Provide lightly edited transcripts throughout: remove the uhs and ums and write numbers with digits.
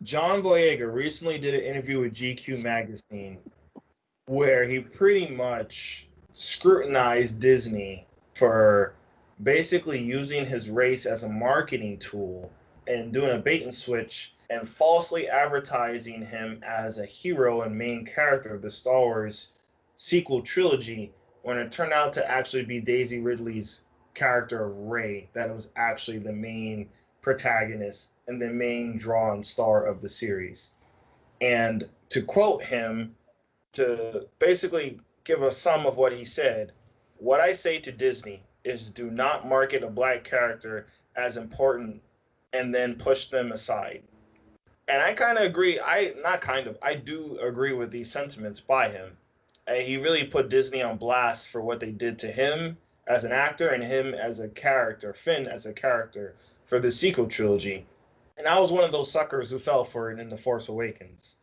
John Boyega recently did an interview with GQ magazine where he pretty much scrutinized Disney for basically using his race as a marketing tool and doing a bait and switch and falsely advertising him as a hero and main character of the Star Wars sequel trilogy when it turned out to actually be Daisy Ridley's character of Rey that was actually the main protagonist and the main draw and star of the series. And to quote him, to basically give a sum of what he said, what I say to Disney is do not market a black character as important and then push them aside. And I kind of agree. I do agree with these sentiments by him. He really put Disney on blast for what they did to him as an actor and him as a character, Finn as a character for the sequel trilogy. And I was one of those suckers who fell for it in The Force Awakens.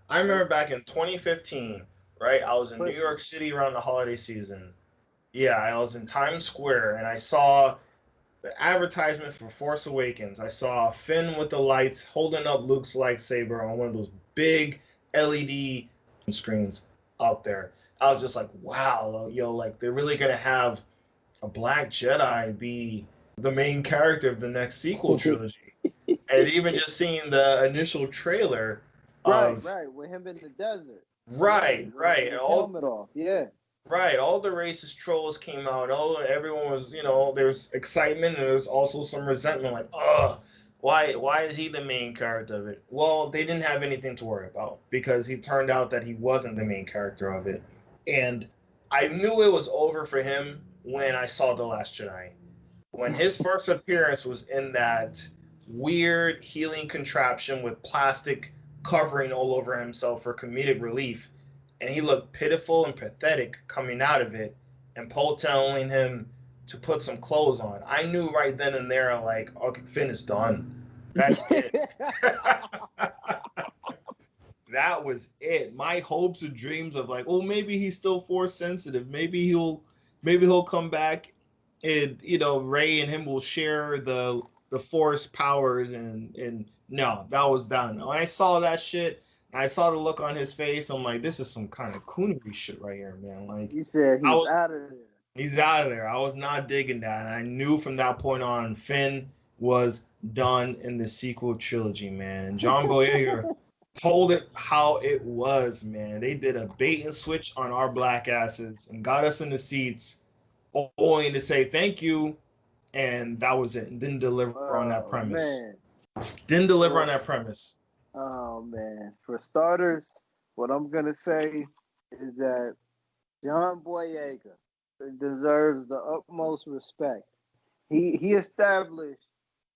I Yep. remember back in 2015, right? I was in New York Christmas. City around the holiday season. Yeah, I was in Times Square and I saw the advertisement for Force Awakens. I saw Finn with the lights holding up Luke's lightsaber on one of those big LED screens out there. I was just like, wow, yo, like they're really gonna have a black Jedi be the main character of the next sequel trilogy. And even just seeing the initial trailer Right, of right. With him in the desert. Yeah, right, with right, his all helmet off. Yeah. right, all the racist trolls came out. Everyone was, there's excitement and there's also some resentment. Like, why is he the main character of it? Well, they didn't have anything to worry about because he turned out that he wasn't the main character of it, and I knew it was over for him when I saw The Last Jedi. When his first appearance was in that weird healing contraption with plastic covering all over himself for comedic relief, and he looked pitiful and pathetic coming out of it, and Poe telling him to put some clothes on. I knew right then and there, like, okay, Finn is done. That's it. That was it. My hopes and dreams of like, oh, maybe he's still force sensitive. Maybe he'll come back, and Ray and him will share the force powers, and no, that was done. When I saw that shit, I saw the look on his face. I'm like, this is some kind of coonery shit right here, man. Like, You said I he's was out of there. he's out of there. I was not digging that, and I knew from that point on, Finn was done in the sequel trilogy, man. And John Boyega told it how it was, man. They did a bait and switch on our black asses and got us in the seats only to say thank you, and that was it. And didn't deliver on that Oh premise. man. Didn't deliver on For that premise. oh man. For starters, what I'm gonna say is that John Boyega deserves the utmost respect. He established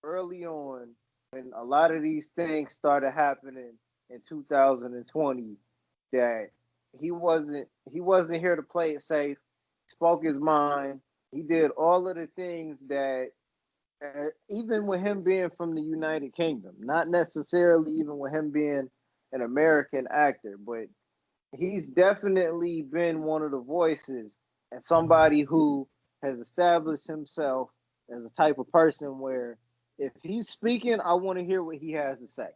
early on when a lot of these things started happening in 2020 that he wasn't here to play it safe. He spoke his mind. He did all of the things that even with him being from the United Kingdom, not necessarily even with him being an American actor, but he's definitely been one of the voices and somebody who has established himself as a type of person where if he's speaking, I want to hear what he has to say.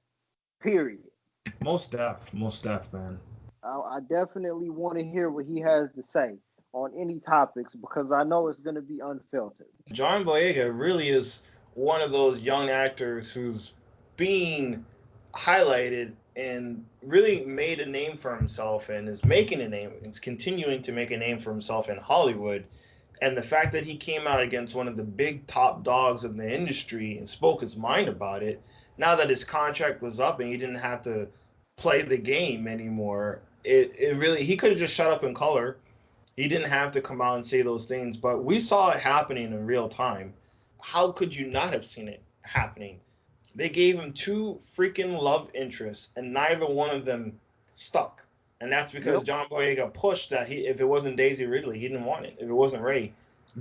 Period. Most deaf, man. I definitely want to hear what he has to say on any topics because I know it's going to be unfiltered. John Boyega really is one of those young actors who's being highlighted and really made a name for himself and is making a name. It's continuing to make a name for himself in Hollywood. And the fact that he came out against one of the big top dogs of the industry and spoke his mind about it, now that his contract was up and he didn't have to play the game anymore, it really, he could have just shut up in color. He didn't have to come out and say those things, but we saw it happening in real time. How could you not have seen it happening? They gave him two freaking love interests, and neither one of them stuck. And that's because Yep. John Boyega pushed that if it wasn't Daisy Ridley, he didn't want it. If it wasn't Ray,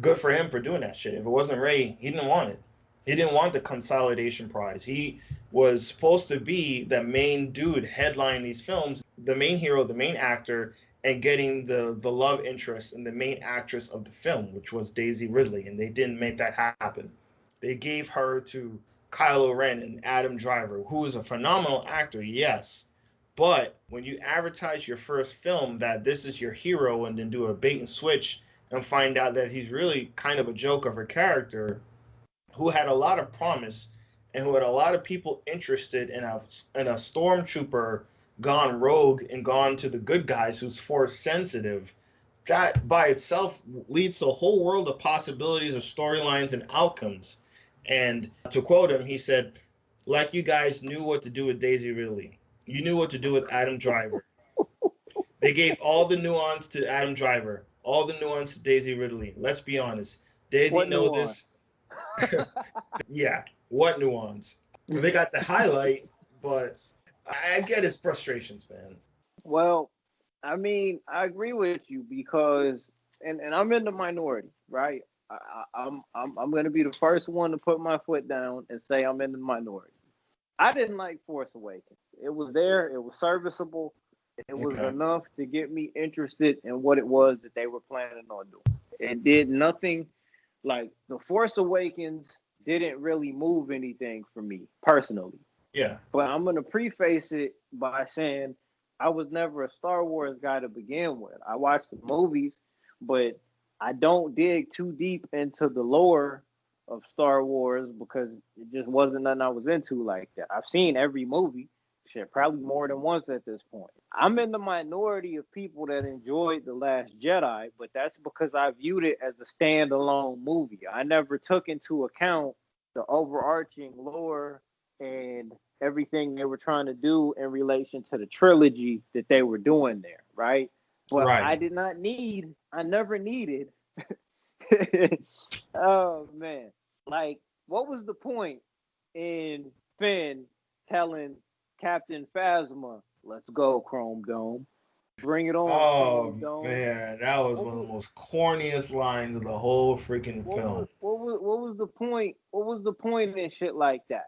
good for him for doing that shit. If it wasn't Ray, he didn't want it. He didn't want the consolidation prize. He was supposed to be the main dude headlining these films, the main hero, the main actor, and getting the love interest and the main actress of the film, which was Daisy Ridley, and they didn't make that happen. They gave her to Kylo Ren and Adam Driver, who is a phenomenal actor, yes. But when you advertise your first film that this is your hero and then do a bait and switch and find out that he's really kind of a joke of a character who had a lot of promise and who had a lot of people interested in a stormtrooper gone rogue and gone to the good guys who's force sensitive, that by itself leads to a whole world of possibilities of storylines and outcomes. And to quote him, he said, like you guys knew what to do with Daisy Ridley. You knew what to do with Adam Driver. They gave all the nuance to Adam Driver, all the nuance to Daisy Ridley. Let's be honest. Daisy What know nuance? this. Yeah, what nuance? They got the highlight, but I get his frustrations, man. Well, I mean, I agree with you because, and I'm in the minority, right? I'm going to be the first one to put my foot down and say I'm in the minority. I didn't like Force Awakens. It was there. It was serviceable. It was Okay. enough to get me interested in what it was that they were planning on doing. It did nothing. Like the Force Awakens didn't really move anything for me personally. Yeah. But I'm gonna preface it by saying I was never a Star Wars guy to begin with. I watched the movies, but I don't dig too deep into the lore of Star Wars because it just wasn't nothing I was into like that. I've seen every movie, shit, probably more than once at this point. I'm in the minority of people that enjoyed The Last Jedi, but that's because I viewed it as a standalone movie. I never took into account the overarching lore and everything they were trying to do in relation to the trilogy that they were doing there, right? But Right. I never needed. Oh man, like what was the point in Finn telling Captain Phasma, "Let's go, Chrome Dome, bring it on, Oh Chrome Dome"? man, that was What one of was the most corniest lines of the whole freaking film. what was the point? What was the point in shit like that?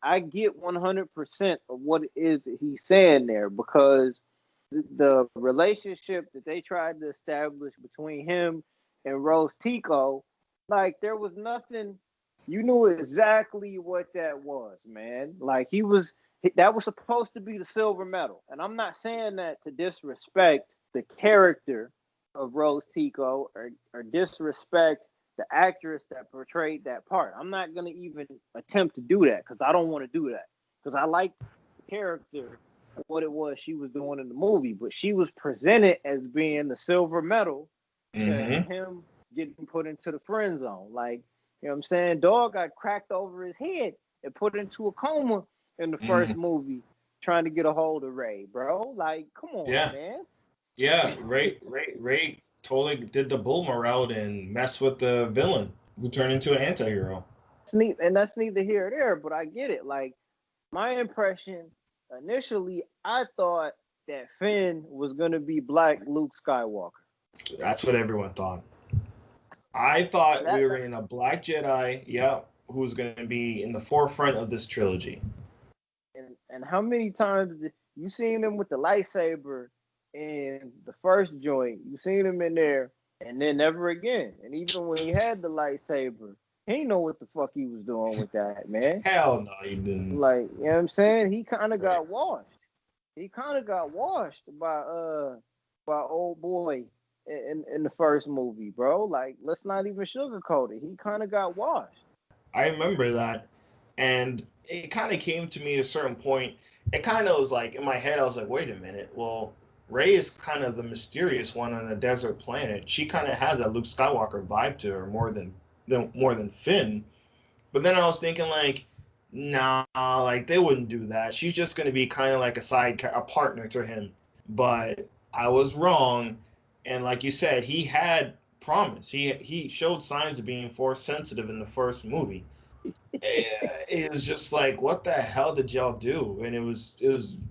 I get 100% of what it is that he's saying there because the relationship that they tried to establish between him and Rose Tico, like there was nothing. You knew exactly what that was, man. Like that was supposed to be the silver medal, and I'm not saying that to disrespect the character of Rose Tico or disrespect the actress that portrayed that part. I'm not gonna even attempt to do that because I don't want to do that because I like the character what it was she was doing in the movie, but she was presented as being the silver medal to Mm-hmm. him getting put into the friend zone. Like, you know what I'm saying? Dog got cracked over his head and put into a coma in the Mm-hmm. first movie trying to get a hold of Ray, bro. Like, come on, Yeah. man. Yeah. Ray totally did the Bulma route and messed with the villain who turned into an anti-hero. That's neither here or there, but I get it. Like, my impression initially, I thought that Finn was gonna be Black Luke Skywalker. That's what everyone thought. I thought we That, were that in a Black Jedi, yeah, who's going to be in the forefront of this trilogy. and how many times you seen him with the lightsaber in the first joint? You seen him in there, and then never again. And even when he had the lightsaber, he didn't know what the fuck he was doing with that, man. Hell no, he didn't. Like, you know what I'm saying? He kind of Right. got washed. He kind of got washed by old boy in the first movie, bro. Like, let's not even sugarcoat it. He kind of got washed. I remember that, and it kind of came to me at a certain point. It kind of was like in my head, I was like, wait a minute. Well, Rey is kind of the mysterious one on a desert planet. She kind of has that Luke Skywalker vibe to her more than Finn. But then I was thinking like, nah, like they wouldn't do that. She's just gonna be kind of like a partner to him. But I was wrong, and like you said, he had promise. He showed signs of being force sensitive in the first movie. It was just like, what the hell did y'all do? And it was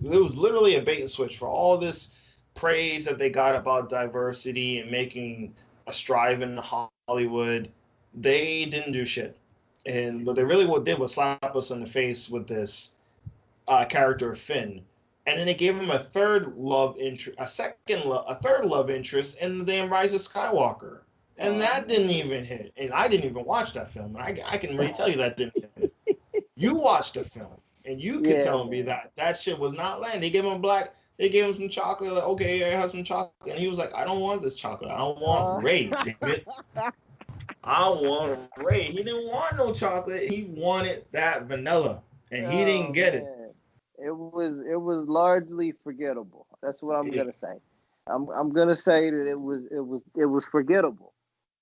literally a bait and switch for all this praise that they got about diversity and making a strive in Hollywood. They didn't do shit, and what they really did was slap us in the face with this character of Finn, and then they gave him a third love interest in the Rise of Skywalker, and Oh that didn't man. even hit. And I didn't even watch that film. And I can really tell you that didn't hit. You watched the film, and you could Yeah, tell me man. that shit was not land. They gave him black. They gave him some chocolate. Like, okay, yeah, have some chocolate. And he was like, I don't want this chocolate. I don't want Uh, Ray, damn it. I want Ray. He didn't want no chocolate. He wanted that vanilla, and he didn't oh get it. man, it was largely forgettable. That's what I'm Yeah. gonna say. I'm gonna say that it was forgettable.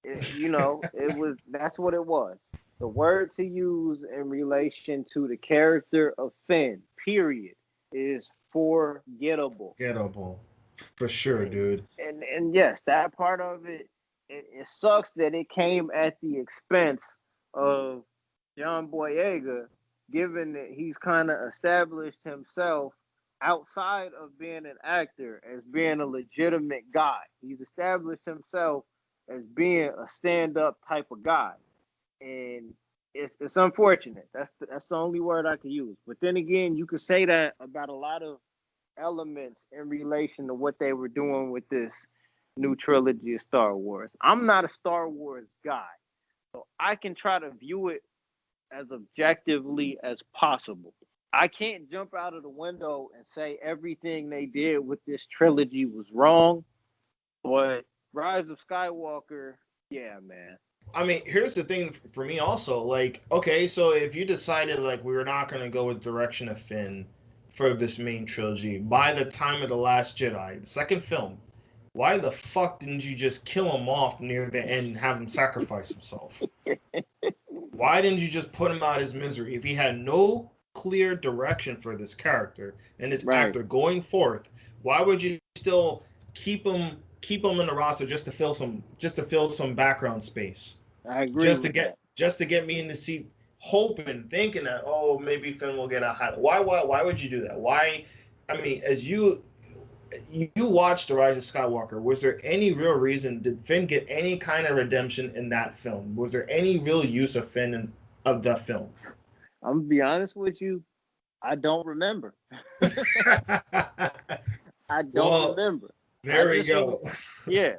That's what it was. The word to use in relation to the character of Finn, period, is forgettable. Gettable. For sure, And dude. and yes, that part of it sucks that it came at the expense of John Boyega, given that he's kind of established himself outside of being an actor as being a legitimate guy. He's established himself as being a stand-up type of guy, and it's unfortunate. That's the only word I can use. But then again, you could say that about a lot of elements in relation to what they were doing with this new trilogy of Star Wars. I'm not a Star Wars guy, so I can try to view it as objectively as possible. I can't jump out of the window and say everything they did with this trilogy was wrong, but Rise of Skywalker, yeah, man. I mean, here's the thing for me also. Like, okay, so if you decided like we were not gonna go with direction of Finn for this main trilogy, by the time of the Last Jedi, the second film, why the fuck didn't you just kill him off near the end and have him sacrifice himself? Why didn't you just put him out of his misery? If he had no clear direction for this character and this Right. actor going forth, why would you still keep him in the roster just to fill some background space? I agree just to with get that. just to get me in the seat, hoping, thinking that maybe Finn will get a high. Why would you do that? Why? I mean, as you watched The Rise of Skywalker, was there any real reason? Did Finn get any kind of redemption in that film? Was there any real use of of the film? I'm gonna be honest with you. I don't remember. I don't Well, remember. I there we just go. yeah,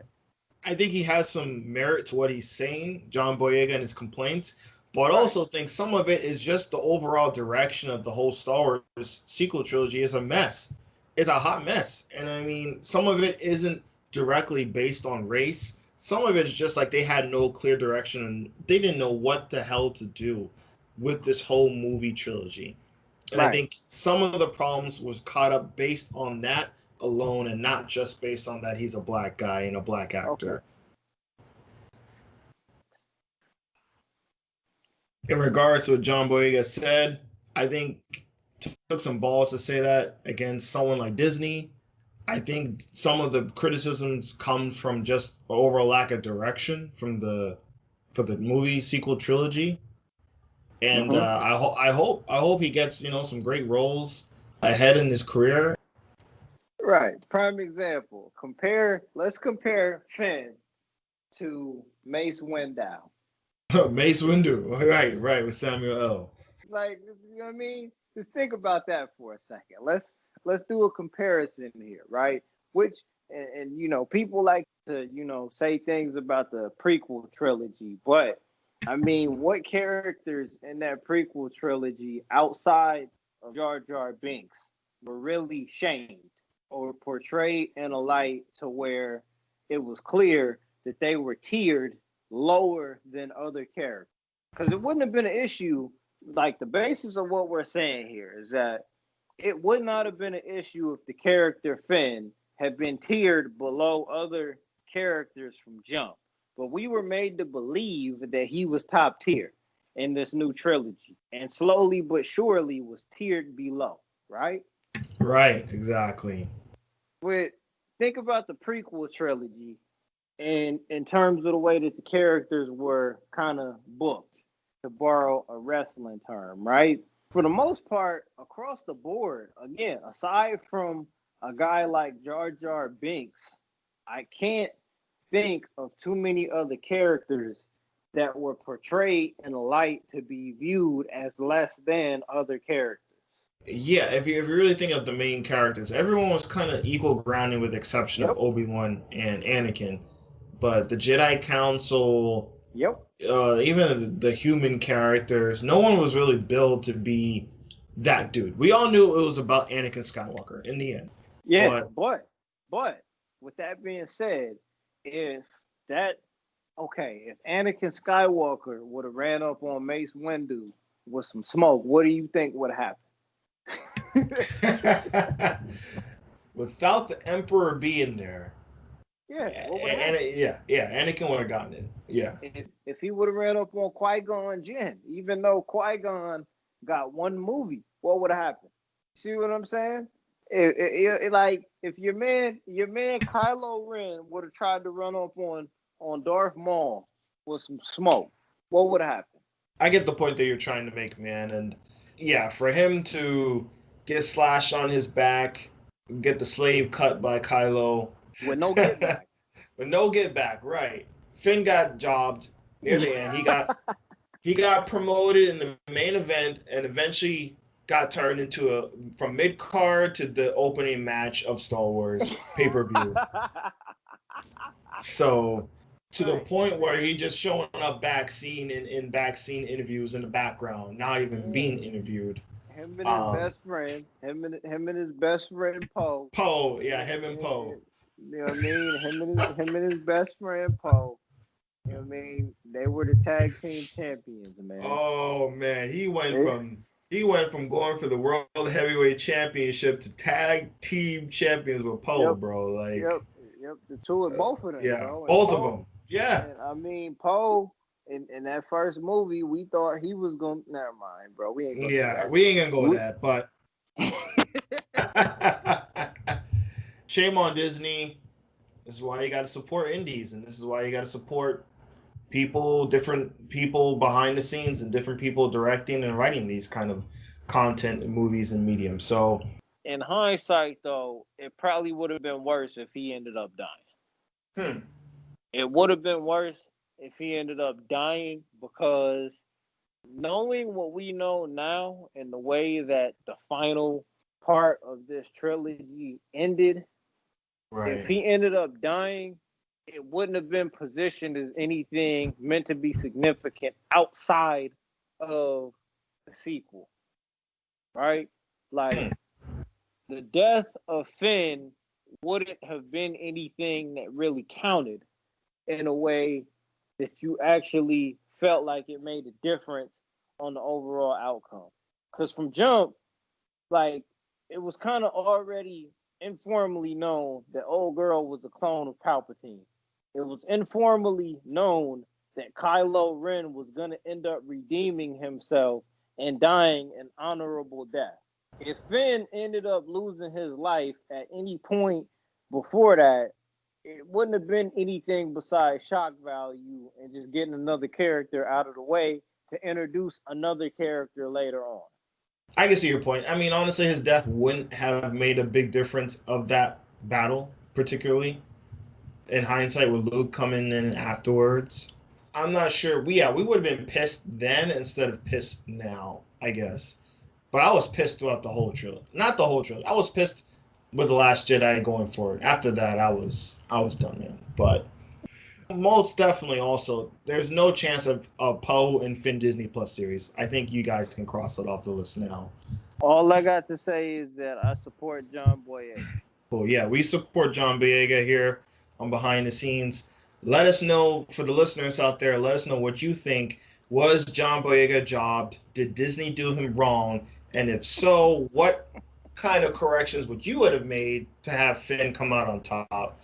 I think he has some merit to what he's saying, John Boyega and his complaints, but I right. also think some of it is just the overall direction of the whole Star Wars sequel trilogy is a mess. It's a hot mess. And I mean, some of it isn't directly based on race. Some of it is just like they had no clear direction and they didn't know what the hell to do with this whole movie trilogy. And I Right. think some of the problems was caught up based on that alone and not just based on that he's a black guy and a black Okay. actor. In regards to what John Boyega said, I think took some balls to say that against someone like Disney. I think some of the criticisms come from just overall lack of direction from the for the movie sequel trilogy. And Hmm. I hope he gets some great roles ahead in his career. Right. Prime example. Let's compare Finn to Mace Windu. Mace Windu, right, with Samuel L. Like, you know what I mean? Just think about that for a second. Let's do a comparison here, right? Which and people like to, say things about the prequel trilogy, but I mean, what characters in that prequel trilogy outside of Jar Jar Binks were really shamed or portrayed in a light to where it was clear that they were tiered lower than other characters? Because it wouldn't have been an issue. Like, the basis of what we're saying here is that it would not have been an issue if the character Finn had been tiered below other characters from jump. But we were made to believe that he was top tier in this new trilogy, and slowly but surely was tiered below, right? Right, exactly. But think about the prequel trilogy and in terms of the way that the characters were kind of booked, to borrow a wrestling term, right? For the most part, across the board, again, aside from a guy like Jar Jar Binks, I can't think of too many other characters that were portrayed in a light to be viewed as less than other characters. Yeah, if you really think of the main characters, everyone was kind of equal grounding with the exception of Yep. Obi-Wan and Anakin. But the Jedi Council, Yep. even the human characters, no one was really built to be that dude. We all knew it was about Anakin Skywalker in the end. Yeah, But but with that being said, if that if Anakin Skywalker would have ran up on Mace Windu with some smoke, what do you think would happen? without the Emperor being there, Yeah, yeah, what would have and happened? yeah, Anakin would have gotten it. Yeah, If he would have ran up on Qui-Gon Jinn, even though Qui-Gon got one movie, what would have happened? See what I'm saying? Like if your man Kylo Ren would have tried to run up on Darth Maul with some smoke, what would have happened? I get the point that you're trying to make, man. And yeah, for him to get slashed on his back, get the slave cut by Kylo, With no get back. with no get back, right? Finn got jobbed near the end. He got promoted in the main event and eventually got turned into a from mid card to the opening match of Star Wars pay per view. So to the Right. point where he just showing up backscene in backscene interviews in the background, not even Yeah. being interviewed. Him and his Um, best friend, him and his best friend Poe. Poe, yeah, You him and Poe. know what I mean? Him and his best friend Poe. You know what I mean? They were the tag team champions, man. Oh man, he went They, from he went from going for the world heavyweight championship to tag team champions with Poe, yep, bro. yep, Like, yep. The two of both of them, yeah, bro. And both of Poe, them. Yeah, and I mean Poe. In that first movie, we thought he was gonna. Never mind, bro. We ain't gonna do yeah. We ain't gonna go with that. that, but shame on Disney. This is why you got to support indies, and this is why you got to support people, different people behind the scenes, and different people directing and writing these kind of content and movies and mediums. So, In hindsight, though, it probably would have been worse if he ended up dying. hmm, It would have been worse if he ended up dying because knowing what we know now and the way that the final part of this trilogy ended, if right. he ended up dying, it wouldn't have been positioned as anything meant to be significant outside of the sequel, right? Like Hmm. the death of Finn wouldn't have been anything that really counted in a way that you actually felt like it made a difference on the overall outcome. Because from jump, like it was kind of already informally known that old girl was a clone of Palpatine. It was informally known that Kylo Ren was gonna end up redeeming himself and dying an honorable death. If Finn ended up losing his life at any point before that, it wouldn't have been anything besides shock value and just getting another character out of the way to introduce another character later on. I can see your point. I mean, honestly, his death wouldn't have made a big difference of that battle, particularly in hindsight with Luke coming in afterwards. I'm not sure. We would have been pissed then instead of pissed now, I guess. But I was pissed throughout the whole trilogy. Not the whole trilogy. I was pissed with the Last Jedi going forward. After that, I was done, man. But most definitely, also, there's no chance of a Poe and Finn Disney Plus series. I think you guys can cross it off the list now. All I got to say is that I support John Boyega. Cool. Yeah, we support John Boyega here on Behind the Scenes. Let us know, for the listeners out there, let us know what you think. Was John Boyega jobbed? Did Disney do him wrong? And if so, what kind of corrections would you have made to have Finn come out on top?